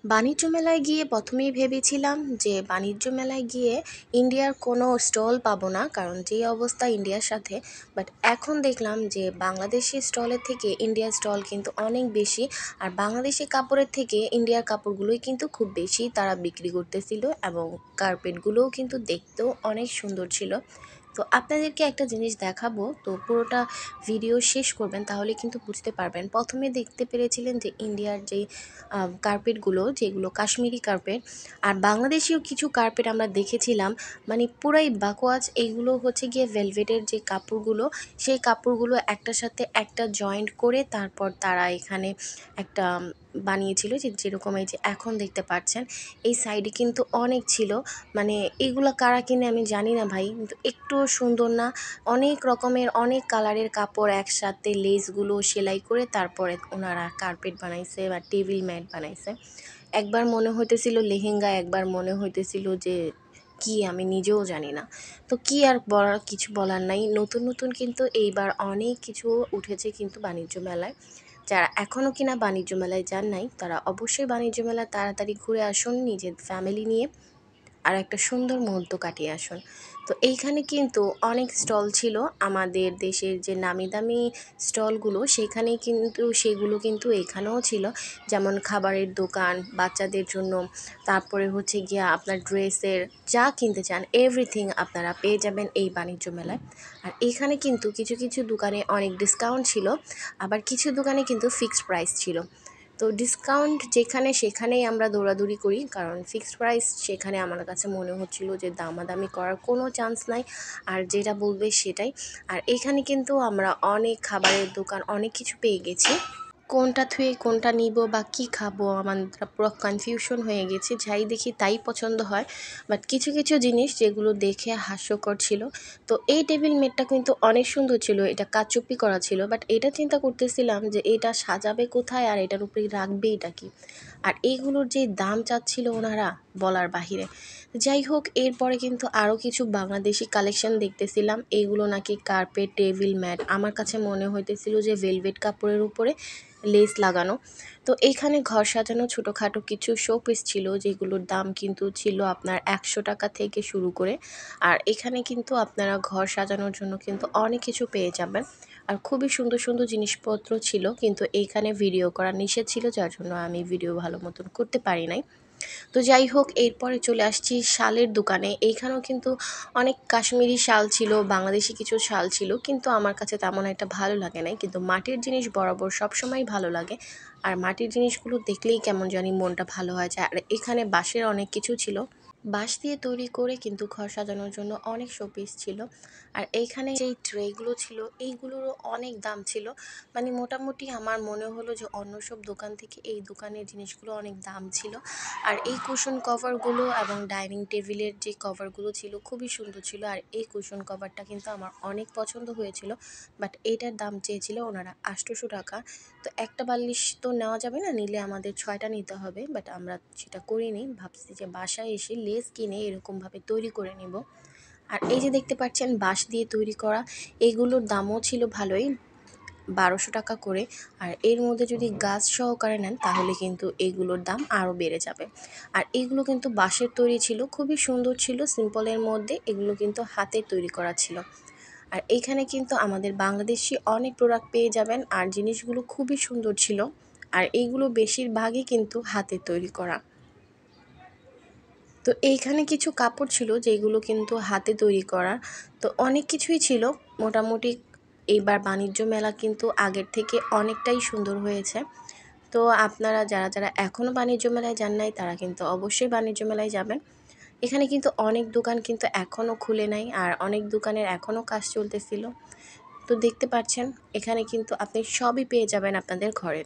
বাণিজ্য মেলায় গিয়ে প্রথমেই ভেবেছিলাম যে বাণিজ্য মেলায় গিয়ে ইন্ডিয়ার কোনো স্টল পাবো না, কারণ যে অবস্থা ইন্ডিয়ার সাথে। বাট এখন দেখলাম যে বাংলাদেশি স্টলের থেকে ইন্ডিয়ার স্টল কিন্তু অনেক বেশি, আর বাংলাদেশি কাপড়ের থেকে ইন্ডিয়ার কাপড়গুলোই কিন্তু খুব বেশি তারা বিক্রি করতেছিল, এবং কার্পেটগুলোও কিন্তু দেখতেও অনেক সুন্দর ছিল। তো আপনাদেরকে একটা জিনিস দেখাবো, তো পুরোটা ভিডিও শেষ করবেন, তাহলে কিন্তু বুঝতে পারবেন। প্রথমে দেখতে পেরেছিলেন যে ইন্ডিয়ার যেই কার্পেটগুলো, যেগুলো কাশ্মীরি কার্পেট, আর বাংলাদেশিও কিছু কার্পেট আমরা দেখেছিলাম, মানে পুরাই বাকোয়াজ। এইগুলো হচ্ছে গিয়ে ভেলভেটের যে কাপড়গুলো, সেই কাপড়গুলো একটার সাথে একটা জয়েন্ট করে তারপর তারা এখানে একটা বানিয়েছিল, যে যেরকম এই যে এখন দেখতে পাচ্ছেন এই সাইডে কিন্তু অনেক ছিল। মানে এগুলো কারা কিনে আমি জানি না ভাই, কিন্তু একটুও সুন্দর না। অনেক রকমের অনেক কালারের কাপড় একসাথে লেসগুলো সেলাই করে তারপরে ওনারা কার্পেট বানাইছে বা টেবিল ম্যাট বানাইছে। একবার মনে হইতেছিল লেহেঙ্গা, একবার মনে হইতেছিল যে কি আমি নিজেও জানি না। তো কি আর বলার, কিছু বলার নাই। নতুন নতুন কিন্তু এইবার অনেক কিছু উঠেছে কিন্তু বাণিজ্য মেলায়। যারা এখনও কিনা বাণিজ্য মেলায় যান নাই, তারা অবশ্যই বাণিজ্য মেলায় তাড়াতাড়ি ঘুরে আসুন নিজের ফ্যামিলি নিয়ে, আর একটা সুন্দর মুহূর্ত কাটিয়ে আসুন। তো এইখানে কিন্তু অনেক স্টল ছিল আমাদের দেশের যে নামি দামি স্টলগুলো, সেগুলো কিন্তু এখানেও ছিল। যেমন খাবারের দোকান, বাচ্চাদের জন্য, তারপরে হচ্ছে গিয়া আপনার ড্রেসের, যা কিনতে চান এভরিথিং আপনারা পেয়ে যাবেন এই বাণিজ্য মেলায়। আর এখানে কিন্তু কিছু কিছু দোকানে অনেক ডিসকাউন্ট ছিল, আবার কিছু দোকানে কিন্তু ফিক্সড প্রাইস ছিল। তো ডিসকাউন্ট যেখানে সেখানেই আমরা দৌড়াদৌড়ি করি, কারণ ফিক্সড প্রাইস সেখানে আমার কাছে মনে হচ্ছিল যে দামাদামি করার কোনো চান্স নাই, আর যেটা বলবে সেটাই। আর এখানে কিন্তু আমরা অনেক খাবারের দোকান, অনেক কিছু পেয়ে গেছি। কোনটা থুয়ে কোনটা নিব বা কি খাবো, আমার পুরো কনফিউশন হয়ে গেছে। যাই দেখি তাই পছন্দ হয়। বাট কিছু কিছু জিনিস যেগুলো দেখে হাস্যকর ছিল। তো এই টেবিল মেটটা কিন্তু অনেক সুন্দর ছিল, এটা কারচুপি করা ছিল। বাট এটা চিন্তা করতেছিলাম যে এটা সাজাবে কোথায়, আর এটার উপরে রাখবে এটা কি। আর এইগুলোর যে দাম চাচ্ছিল ওনারা, বলার বাহিরে। যাই হোক, এরপরে কিন্তু আরও কিছু বাংলাদেশি কালেকশন দেখতেছিলাম। এইগুলো নাকি কার্পেট, টেবিল ম্যাট, আমার কাছে মনে হইতেছিল যে ভেলভেট কাপড়ের উপরে লেস লাগানো। তো এইখানে ঘর সাজানো ছোটোখাটো কিছু শোপিস ছিল, যেগুলোর দাম কিন্তু ছিল আপনার 100 টাকা থেকে শুরু করে। আর এখানে কিন্তু আপনারা ঘর সাজানোর জন্য কিন্তু অনেক কিছু পেয়ে যাবেন, আর খুবই সুন্দর সুন্দর জিনিসপত্র ছিল। কিন্তু এইখানে ভিডিও করা নিষেধ ছিল, যার জন্য আমি ভিডিও ভালো মতন করতে পারি নাই। তো যাই হোক, এরপরে চলে আসছি শালের দোকানে। এইখানেও কিন্তু অনেক কাশ্মীরি শাল ছিল, বাংলাদেশি কিছু শাল ছিল, কিন্তু আমার কাছে তেমন একটা ভালো লাগে নাই। কিন্তু মাটির জিনিস বরাবর সবসময় ভালো লাগে, আর মাটির জিনিসগুলো দেখলেই কেমন জানি মনটা ভালো হয়ে যায়। আর এখানে বাঁশের অনেক কিছু ছিল, বাঁশ দিয়ে তৈরি করে কিন্তু ঘর সাজানোর জন্য অনেক শোপিস ছিল। আর এইখানে যেই ট্রেগুলো ছিল, এইগুলোরও অনেক দাম ছিল। মানে মোটামুটি আমার মনে হলো যে অন্য সব দোকান থেকে এই দোকানের জিনিসগুলো অনেক দাম ছিল। আর এই কুশন কভারগুলো এবং ডাইনিং টেবিলের যে কভারগুলো ছিল খুবই সুন্দর ছিল, আর এই কুশন কভারটা কিন্তু আমার অনেক পছন্দ হয়েছিল। বাট এইটার দাম চেয়েছিল ওনারা 800 টাকা। তো একটা বালিশ তো নেওয়া যাবে না, নিলে আমাদের 6টা নিতে হবে। বাট আমরা সেটা করিনি, ভাবছি যে বাসায় এসে লেস কিনে এরকমভাবে তৈরি করে নিব। আর এই যে দেখতে পাচ্ছেন বাঁশ দিয়ে তৈরি করা, এগুলোর দামও ছিল ভালোই, 1200 টাকা করে। আর এর মধ্যে যদি গাছ সহকারে নেন তাহলে কিন্তু এগুলোর দাম আরও বেড়ে যাবে। আর এগুলো কিন্তু বাঁশের তৈরি ছিল, খুবই সুন্দর ছিল, সিম্পলের মধ্যে। এগুলো কিন্তু হাতে তৈরি করা ছিল। আর এইখানে কিন্তু আমাদের বাংলাদেশি অনেক প্রোডাক্ট পেয়ে যাবেন, আর জিনিসগুলো খুবই সুন্দর ছিল। আর এইগুলো বেশিরভাগই কিন্তু হাতে তৈরি করা। তো এইখানে কিছু কাপড় ছিল যেগুলো কিন্তু হাতে তৈরি করা। তো অনেক কিছুই ছিল মোটামুটি। এইবার বাণিজ্য মেলা কিন্তু আগের থেকে অনেকটাই সুন্দর হয়েছে। তো আপনারা যারা যারা এখনও বাণিজ্য মেলায় যান নাই, তারা কিন্তু অবশ্যই বাণিজ্য মেলায় যাবেন। এখানে কিন্তু অনেক দোকান কিন্তু এখনও খুলে নাই, আর অনেক দোকানের এখনও কাজ চলতেছিল। তো দেখতে পাচ্ছেন এখানে কিন্তু আপনি সবই পেয়ে যাবেন আপনাদের ঘরে।